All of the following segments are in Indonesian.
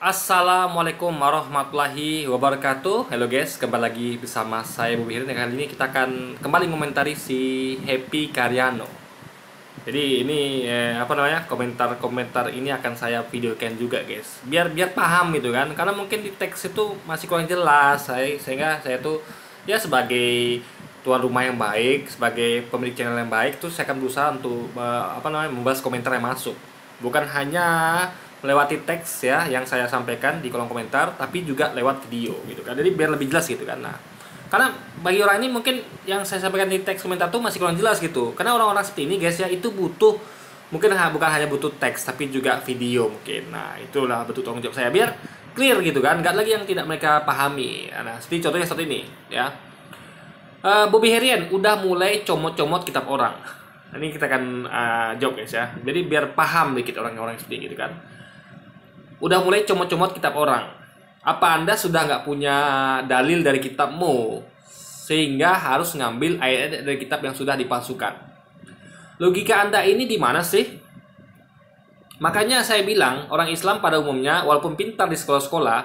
Assalamualaikum warahmatullahi wabarakatuh. Halo guys, kembali lagi bersama saya Bobi Hirin. Kali ini kita akan kembali mengomentari si Happy Karyano. Jadi ini komentar-komentar ini akan saya videokan juga guys. Biar paham gitu kan. Karena mungkin di teks itu masih kurang jelas. Sehingga saya tuh ya sebagai tuan rumah yang baik, sebagai pemilik channel yang baik tuh saya akan berusaha untuk membahas komentar yang masuk. Bukan hanya melewati teks ya yang saya sampaikan di kolom komentar, tapi juga lewat video gitu kan. Jadi biar lebih jelas gitu kan. Nah, karena bagi orang ini mungkin yang saya sampaikan di teks komentar tuh masih kurang jelas gitu. Karena orang-orang seperti ini guys ya, itu butuh mungkin bukan hanya butuh teks tapi juga video mungkin. Nah, itulah bentuk tanggung jawab saya biar clear gitu kan. Enggak lagi yang tidak mereka pahami. Nah, seperti contohnya seperti ini ya. Bobi Herian udah mulai comot-comot kitab orang. Ini kita akan jawab guys ya. Jadi biar paham dikit orang-orang seperti gitu kan. Udah mulai comot-comot kitab orang. Apa Anda sudah nggak punya dalil dari kitabmu sehingga harus ngambil ayat-ayat dari kitab yang sudah dipalsukan? Logika Anda ini di mana sih? Makanya saya bilang orang Islam pada umumnya walaupun pintar di sekolah-sekolah,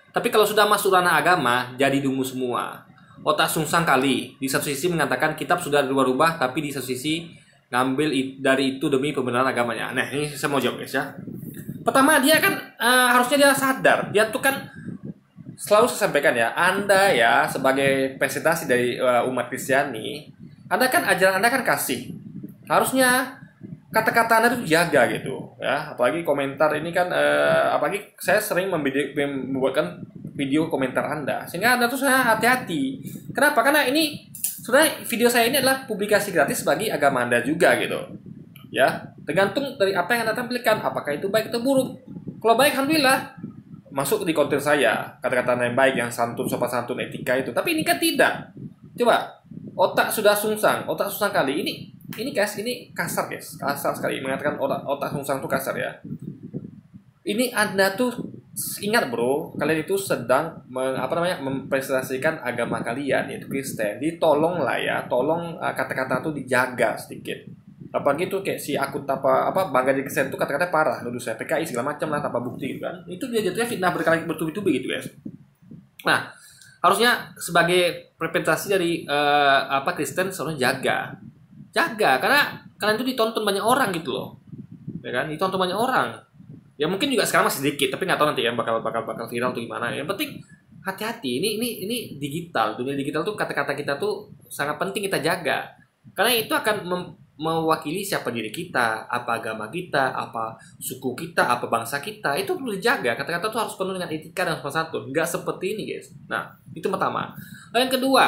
tapi kalau sudah masuk ranah agama jadi dungu semua. Otak sungsang kali. Di satu sisi mengatakan kitab sudah dirubah-rubah, tapi di satu sisi ngambil dari itu demi pembenaran agamanya. Nah, ini saya mau jawab guys ya. Pertama dia kan harusnya dia sadar, dia tuh kan selalu saya sampaikan ya, Anda ya sebagai presentasi dari umat Kristiani, Anda kan ajaran Anda kan kasih, harusnya kata-kata Anda tuh jaga gitu ya, apalagi komentar ini kan apalagi saya sering membuatkan video komentar Anda, sehingga Anda tuh saya hati-hati. Kenapa? Karena ini sebenarnya video saya ini adalah publikasi gratis bagi agama Anda juga gitu. Ya, tergantung dari apa yang Anda tampilkan, apakah itu baik atau buruk. Kalau baik, alhamdulillah, masuk di konten saya, kata-kata yang baik, yang santun, sopan santun, etika itu. Tapi ini kan tidak. Coba, otak sudah sungsang kali. Ini guys, ini kasar guys, kasar sekali. Mengatakan otak sungsang itu kasar ya. Ini Anda tuh ingat bro, kalian itu sedang mempresentasikan agama kalian, yaitu Kristen. Jadi tolonglah ya, tolong kata-kata itu dijaga sedikit. Apalagi tuh kayak si akun Bangga di Kristen tuh kata-kata parah, nuduh saya PKI segala macam lah tanpa bukti gitu kan. Itu dia jatuhnya fitnah bertubi-tubi gitu guys. Nah, harusnya sebagai representasi dari Kristen seharusnya jaga karena kalian tuh ditonton banyak orang gitu loh, ya kan, ditonton banyak orang. Ya mungkin juga sekarang masih sedikit, tapi nggak tahu nanti ya bakal viral tuh gimana. Yang penting hati-hati, ini digital, dunia digital tuh kata-kata kita tuh sangat penting kita jaga karena itu akan mewakili siapa diri kita, apa agama kita, apa suku kita, apa bangsa kita. Itu perlu dijaga. Kata-kata itu harus penuh dengan etika dan sopan santun. Nggak seperti ini guys. Nah, itu pertama. Lalu yang kedua,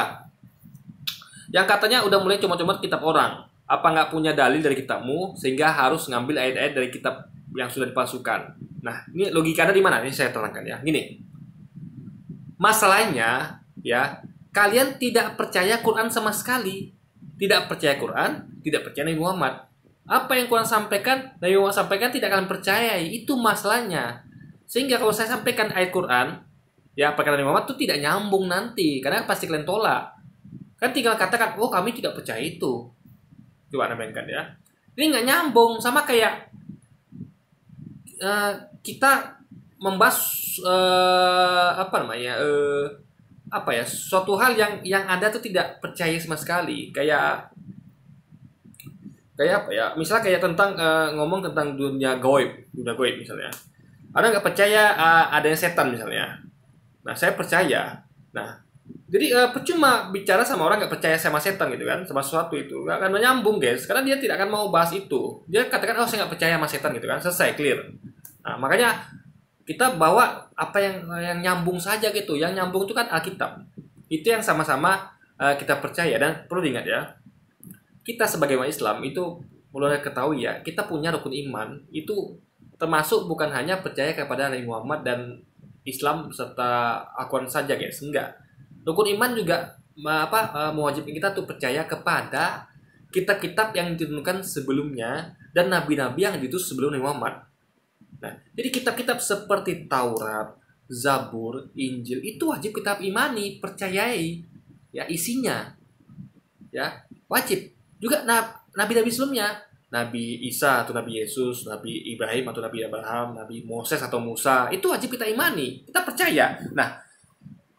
yang katanya udah mulai comot-comot kitab orang. Apa nggak punya dalil dari kitabmu sehingga harus ngambil ayat-ayat dari kitab yang sudah dipalsukan? Nah, ini logika ada di mana? Ini saya terangkan ya. Gini, masalahnya ya, kalian tidak percaya Quran sama sekali. Tidak percaya Quran, tidak percaya Nabi Muhammad. Apa yang Quran sampaikan, Nabi Muhammad sampaikan tidak kalian percayai. Itu masalahnya. Sehingga kalau saya sampaikan ayat Quran, ya perkataan Nabi Muhammad itu tidak nyambung nanti. Karena pasti kalian tolak. Kan tinggal katakan, oh kami tidak percaya itu. Coba Anda bayangkan ya. Ini nggak nyambung. Sama kayak kita membahas suatu hal yang Anda tuh tidak percaya sama sekali, kayak apa ya, misalnya kayak tentang ngomong tentang dunia gaib misalnya. Anda nggak percaya adanya setan misalnya, nah saya percaya. Nah jadi percuma bicara sama orang nggak percaya sama setan gitu kan, sama sesuatu itu nggak akan menyambung guys, karena dia tidak akan mau bahas itu. Dia katakan, oh saya nggak percaya sama setan gitu kan, selesai, clear. Nah makanya kita bawa apa yang nyambung saja gitu. Yang nyambung itu kan Alkitab. Itu yang sama-sama kita percaya. Dan perlu diingat ya, kita sebagai umat Islam itu mulai ketahui ya, kita punya rukun iman. Itu termasuk bukan hanya percaya kepada Nabi Muhammad dan Islam serta Al-Quran saja guys. Enggak. Rukun iman juga mewajibkan kita tuh percaya kepada kitab-kitab yang diturunkan sebelumnya dan nabi-nabi yang diutus sebelum Nabi Muhammad. Nah, jadi kitab-kitab seperti Taurat, Zabur, Injil itu wajib kita imani, percayai, ya isinya, ya wajib. Juga nabi-nabi sebelumnya Nabi Isa atau Nabi Yesus, Nabi Ibrahim atau Nabi Abraham, Nabi Moses atau Musa, itu wajib kita imani, kita percaya. Nah,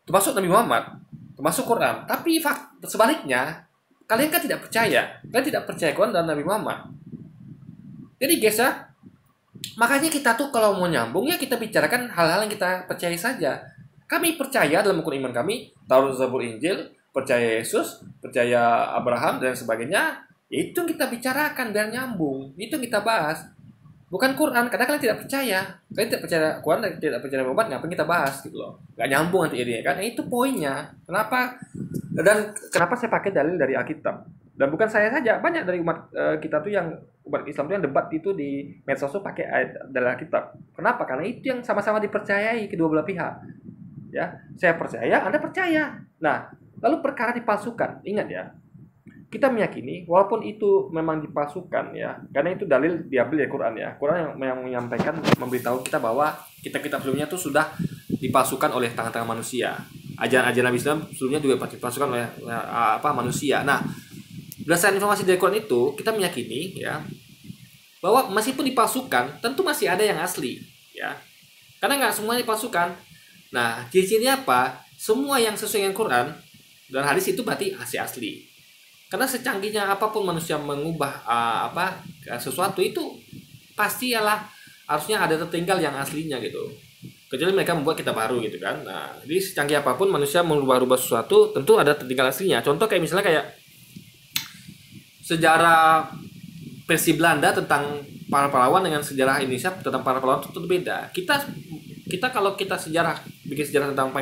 termasuk Nabi Muhammad, termasuk Quran. Tapi sebaliknya, kalian kan tidak percaya. Kalian tidak percaya Quran dan Nabi Muhammad. Jadi guys ya, makanya kita tuh kalau mau nyambung ya kita bicarakan hal-hal yang kita percaya saja. Kami percaya dalam rukun iman kami, Taurat, Zabur, Injil, percaya Yesus, percaya Abraham dan sebagainya. Itu yang kita bicarakan biar nyambung. Itu yang kita bahas. Bukan Quran, karena kalian tidak percaya. Kalian tidak percaya Quran dan tidak percaya Muhammad, ngapain kita bahas gitu loh. Gak nyambung nanti ini kan. Itu poinnya. Kenapa? Dan kenapa saya pakai dalil dari Alkitab? Dan bukan saya saja, banyak dari umat kita tuh yang umat Islam tuh yang debat itu di medsos tuh pakai ayat dari Alkitab. Kenapa? Karena itu yang sama-sama dipercayai kedua belah pihak. Ya, saya percaya, Anda percaya. Nah, lalu perkara dipalsukan. Ingat ya, kita meyakini walaupun itu memang dipalsukan ya, karena itu dalil diambil dari Quran ya. Quran yang menyampaikan, memberitahu kita bahwa kitab-kitab sebelumnya itu sudah dipalsukan oleh tangan-tangan manusia. Ajaran-ajaran Nabi Islam sebelumnya juga dipalsukan oleh manusia. Nah, berdasarkan informasi dari Quran itu, kita meyakini ya bahwa meskipun dipalsukan, tentu masih ada yang asli ya. Karena nggak semuanya dipalsukan. Nah, ciri-cirinya apa? Semua yang sesuai dengan Quran dan hadis itu berarti asli. Karena secanggihnya apapun manusia mengubah sesuatu itu pasti harusnya ada tertinggal yang aslinya gitu. Kecuali mereka membuat kitab baru gitu kan. Nah, jadi secanggih apapun manusia mengubah-ubah sesuatu tentu ada tertinggal aslinya. Contoh kayak misalnya kayak sejarah versi Belanda tentang para pahlawan dengan sejarah Indonesia tentang para pahlawan itu tentu beda. Kita kalau kita bikin sejarah tentang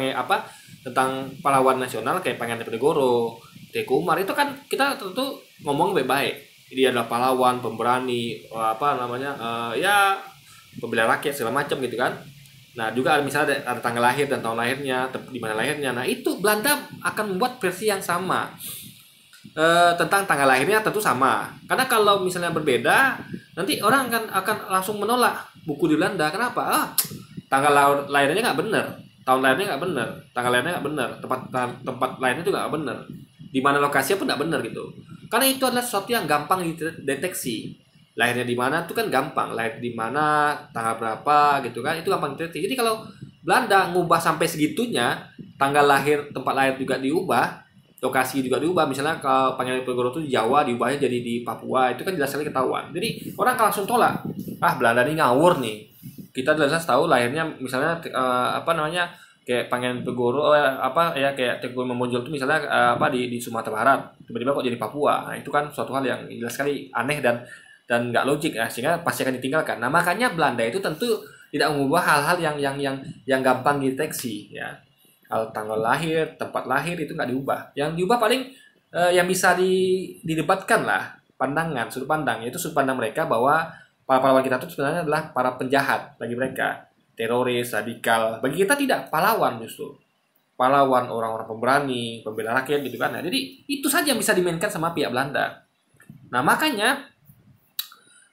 pahlawan nasional kayak Pangeran Diponegoro, Teuku Umar, itu kan kita tentu ngomong baik-baik. Dia adalah pahlawan, pemberani, pembela rakyat segala macam gitu kan. Nah, juga misalnya ada tanggal lahir dan tahun lahirnya, di mana lahirnya. Nah, itu Belanda akan membuat versi yang sama. Tentang tanggal lahirnya tentu sama. Karena kalau misalnya berbeda, nanti orang akan langsung menolak buku di Belanda. Kenapa? Tanggal lahirnya nggak benar, tahun lahirnya nggak benar, tanggal lahirnya nggak benar, tempat lahirnya juga nggak benar, di mana lokasinya pun nggak benar gitu. Karena itu adalah sesuatu yang gampang dideteksi. Lahirnya di mana itu kan gampang, lahir di mana, tanggal berapa gitu kan, itu gampang dideteksi. Jadi kalau Belanda ngubah sampai segitunya, tanggal lahir, tempat lahir juga diubah, lokasi juga diubah. Misalnya kalau Pangeran Diponegoro itu di Jawa, diubahnya jadi di Papua, itu kan jelas sekali ketahuan. Jadi orang kan langsung tolak, Belanda ini ngawur nih. Kita jelas tahu lahirnya misalnya kayak Pangeran Diponegoro kayak Teuku Memojol itu misalnya di Sumatera Barat, tiba-tiba kok jadi Papua. Nah, itu kan suatu hal yang jelas sekali aneh dan nggak logik ya, sehingga pasti akan ditinggalkan. Nah, makanya Belanda itu tentu tidak mengubah hal-hal yang gampang dideteksi ya. Hal tanggal lahir, tempat lahir itu nggak diubah. Yang diubah paling yang bisa didebatkan lah sudut pandang, yaitu sudut pandang mereka bahwa para pahlawan kita itu sebenarnya adalah para penjahat bagi mereka, teroris, radikal. Bagi kita tidak, pahlawan justru. Pahlawan, orang-orang pemberani, pembela rakyat gitu kan. Nah, jadi itu saja yang bisa dimainkan sama pihak Belanda. Nah, makanya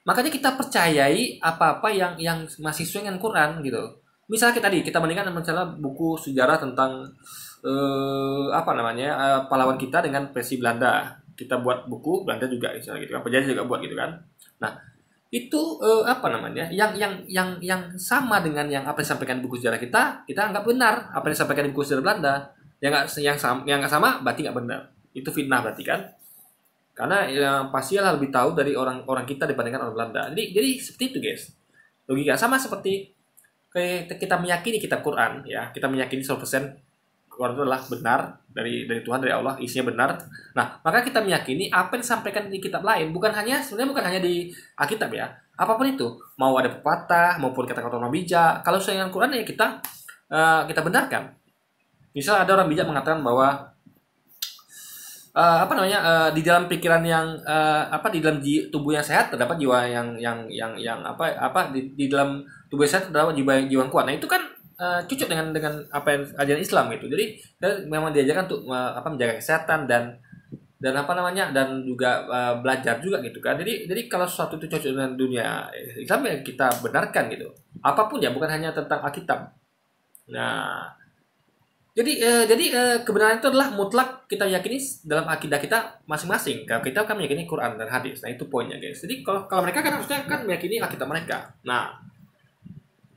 kita percayai apa-apa yang masih sesuai dengan Quran gitu. Misalnya kita bandingkan misalnya buku sejarah tentang pahlawan kita dengan versi Belanda. Kita buat buku Belanda juga misalnya gitu kan. Penjajah juga buat gitu kan. Nah, itu yang sama dengan yang apa yang disampaikan di buku sejarah kita anggap benar. Apa yang disampaikan di buku sejarah Belanda yang nggak sama berarti nggak benar. Itu fitnah berarti kan. Karena yang pastilah lebih tahu dari orang kita dibandingkan orang Belanda. Jadi seperti itu guys. Logika sama seperti kayak kita meyakini kitab Quran ya, kita meyakini 100% Quran itu adalah benar dari Tuhan, dari Allah, isinya benar. Nah, maka kita meyakini apa yang disampaikan di kitab lain sebenarnya bukan hanya di Alkitab ya. Apapun itu, mau ada pepatah maupun kata-kata orang bijak, kalau sesuai dengan Quran ya kita benarkan. Misal ada orang bijak mengatakan bahwa di dalam pikiran di dalam tubuh yang sehat terdapat jiwa di dalam tubuh yang sehat terdapat jiwa yang kuat. Nah, itu kan cocok dengan apa yang ajaran Islam gitu. Jadi memang diajarkan untuk menjaga kesehatan dan juga belajar juga gitu kan. Jadi kalau sesuatu itu cocok dengan dunia Islam ya kita benarkan gitu. Apapun ya, bukan hanya tentang Alkitab. Nah, Kebenaran itu adalah mutlak kita yakini dalam akidah kita masing-masing. Kalau kita kan meyakini Quran dan hadis. Nah, itu poinnya, guys. Jadi kalau mereka kan harusnya kan meyakini Alkitab mereka. Nah,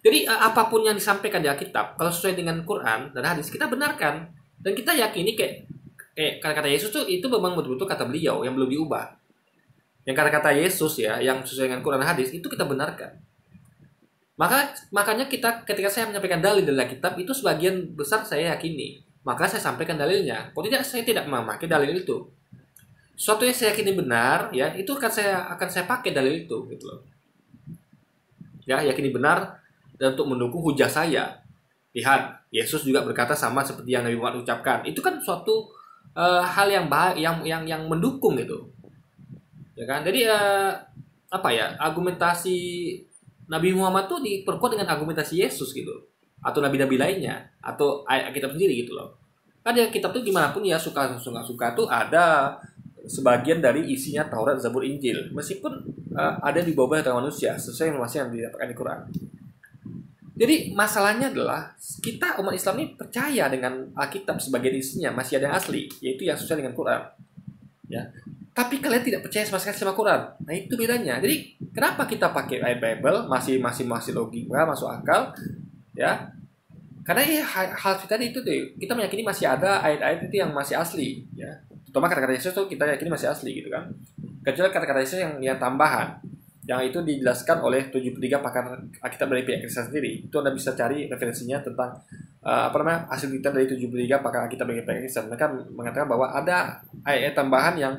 jadi apapun yang disampaikan di Alkitab, kalau sesuai dengan Quran dan hadis, kita benarkan. Dan kita yakini kayak kata-kata Yesus tuh itu memang betul-betul kata beliau yang belum diubah. Yang kata-kata Yesus ya, yang sesuai dengan Quran dan hadis, itu kita benarkan. Makanya ketika saya menyampaikan dalil dari Alkitab, itu sebagian besar saya yakini. Maka saya sampaikan dalilnya. Kalau tidak, saya tidak memakai dalil itu. Suatu yang saya yakini benar, ya itu akan saya pakai dalil itu, gitu loh. Ya, yakini benar dan untuk mendukung hujah saya. Lihat, Yesus juga berkata sama seperti yang Nabi Muhammad ucapkan. Itu kan suatu hal yang baik, yang mendukung gitu. Ya kan? Jadi argumentasi Nabi Muhammad tuh diperkuat dengan argumentasi Yesus gitu, atau nabi-nabi lainnya, atau ayat kitab sendiri gitu loh. Kan ya kitab tuh gimana pun ya suka tuh ada sebagian dari isinya Taurat, Zabur, Injil, meskipun ada di bawah tangan manusia sesuai informasi yang didapatkan di Quran. Jadi masalahnya adalah kita umat Islam ini percaya dengan Alkitab sebagian isinya masih ada yang asli, yaitu yang sesuai dengan Quran. Ya. Tapi kalian tidak percaya sama sekali sama Quran. Nah, itu bedanya. Jadi kenapa kita pakai ayat Bible masih logika, masuk akal, ya? Karena ya hal tadi itu tuh kita meyakini masih ada ayat-ayat itu yang masih asli, ya. Terutama kata-kata Yesus tuh kita yakini masih asli gitu kan. Kecuali kata-kata Yesus yang tambahan, yang itu dijelaskan oleh 73 pakar Alkitab dari pihak Kristen sendiri. Itu Anda bisa cari referensinya tentang hasil kita dari 73 pakar Alkitab dari pihak Kristen. Mereka mengatakan bahwa ada ayat tambahan yang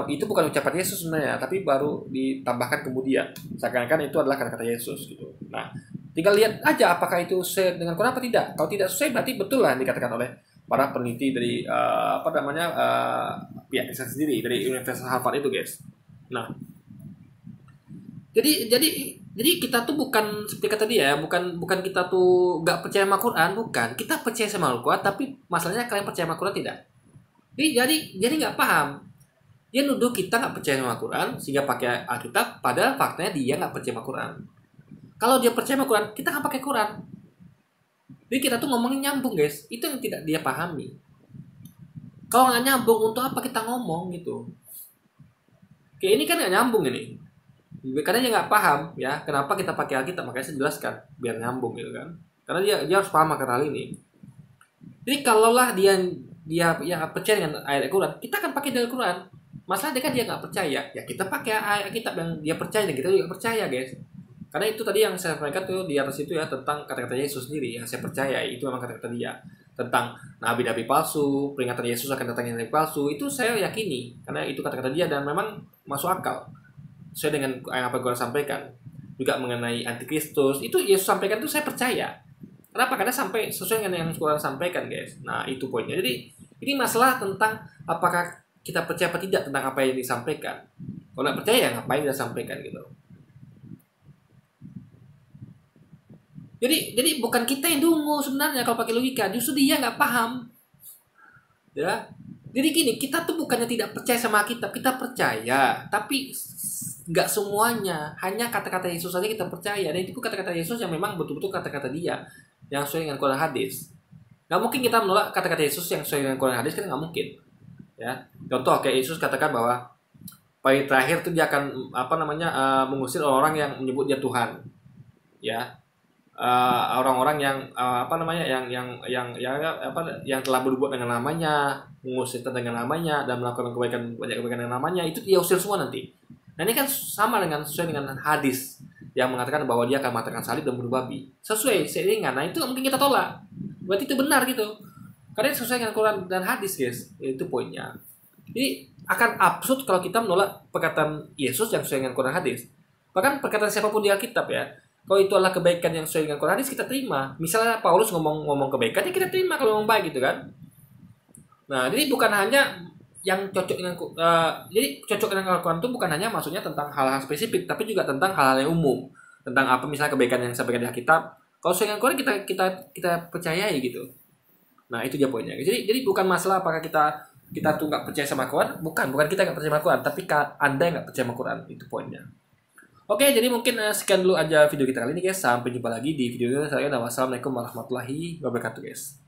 itu bukan ucapan Yesus sebenarnya, tapi baru ditambahkan kemudian. Seakan-akan itu adalah kata-kata Yesus gitu. Nah, tinggal lihat aja apakah itu sesuai dengan Quran apa tidak. Kalau tidak sesuai berarti betul lah yang dikatakan oleh para peneliti dari pihak Kristen sendiri dari Universitas Harvard itu, guys. Nah, jadi kita tuh bukan seperti kata dia, bukan kita tuh nggak percaya sama Quran, bukan. Kita percaya sama Al-Quran, tapi masalahnya kalian percaya sama Quran tidak. Jadi nggak paham. Dia nuduh kita nggak percaya sama Quran sehingga pakai Alkitab, padahal faktanya dia nggak percaya sama Quran. Kalau dia percaya sama Quran, kita nggak pakai Quran. Jadi kita tuh ngomongin nyambung, guys. Itu yang tidak dia pahami. Kalau nggak nyambung, untuk apa kita ngomong gitu? Kayak ini kan nggak nyambung ini. Karena dia nggak paham ya kenapa kita pakai Alkitab, makanya saya jelaskan biar nyambung gitu kan. Karena dia harus paham akan hal ini. Jadi kalaulah dia percaya dengan ayat Al-Quran, kita akan pakai dalil Quran. Masalah dia nggak percaya, ya kita pakai ayat kitab yang dia percaya dan kita juga percaya, guys. Karena itu tadi yang saya sampaikan tuh di atas itu ya, tentang kata-kata Yesus sendiri yang saya percaya itu memang kata-kata dia tentang nabi-nabi palsu, peringatan Yesus akan datangnya nabi palsu, itu saya yakini karena itu kata-kata dia dan memang masuk akal sesuai dengan apa yang gue sampaikan. Juga mengenai antikristus itu Yesus sampaikan itu saya percaya. Kenapa? Karena sampai sesuai dengan yang Quran sampaikan, guys. Nah, itu poinnya. Jadi ini masalah tentang apakah kita percaya apa tidak tentang apa yang disampaikan. Kalau nggak percaya, ngapain kita sampaikan gitu. Jadi bukan kita yang dungu sebenarnya kalau pakai logika, justru dia nggak paham. Ya. Jadi gini, kita tuh bukannya tidak percaya sama kitab, kita percaya, tapi nggak semuanya. Hanya kata-kata Yesus saja kita percaya. Dan itu kata-kata Yesus yang memang betul-betul kata-kata dia yang sesuai dengan Quran hadis. Nggak mungkin kita menolak kata-kata Yesus yang sesuai dengan Quran hadis, kan nggak mungkin. Ya, contoh kayak Yesus katakan bahwa pada terakhir itu dia akan mengusir orang-orang yang menyebut dia Tuhan, ya, orang-orang yang yang telah berbuat dengan namanya, mengusir dengan namanya dan melakukan banyak kebaikan dengan namanya, itu dia usir semua nanti. Nah, ini kan sama dengan sesuai dengan hadis yang mengatakan bahwa dia akan matikan salib dan bunuh babi, sesuai seiringan. Nah, itu mungkin kita tolak, berarti itu benar gitu. Karena sesuai dengan Quran dan hadis, guys. Itu poinnya. Jadi akan absurd kalau kita menolak perkataan Yesus yang sesuai dengan Quran hadis. Bahkan perkataan siapapun di Alkitab ya. Kalau itu adalah kebaikan yang sesuai dengan Quran hadis, kita terima. Misalnya Paulus ngomong kebaikan, ya kita terima kalau ngomong baik gitu kan. Nah, jadi bukan hanya yang cocok dengan jadi cocok dengan Al-Quran itu bukan hanya maksudnya tentang hal-hal spesifik, tapi juga tentang hal-hal yang umum. Tentang apa misalnya kebaikan yang disampaikan di Alkitab. Kalau sesuai dengan Quran kita percayai gitu. Nah, itu dia poinnya. Jadi bukan masalah apakah kita tuh nggak percaya sama Quran, bukan kita nggak percaya sama Quran, tapi Anda yang nggak percaya sama Quran, itu poinnya. Oke, jadi mungkin sekian dulu aja video kita kali ini, guys. Sampai jumpa lagi di video selanjutnya. Wassalamualaikum warahmatullahi wabarakatuh, guys.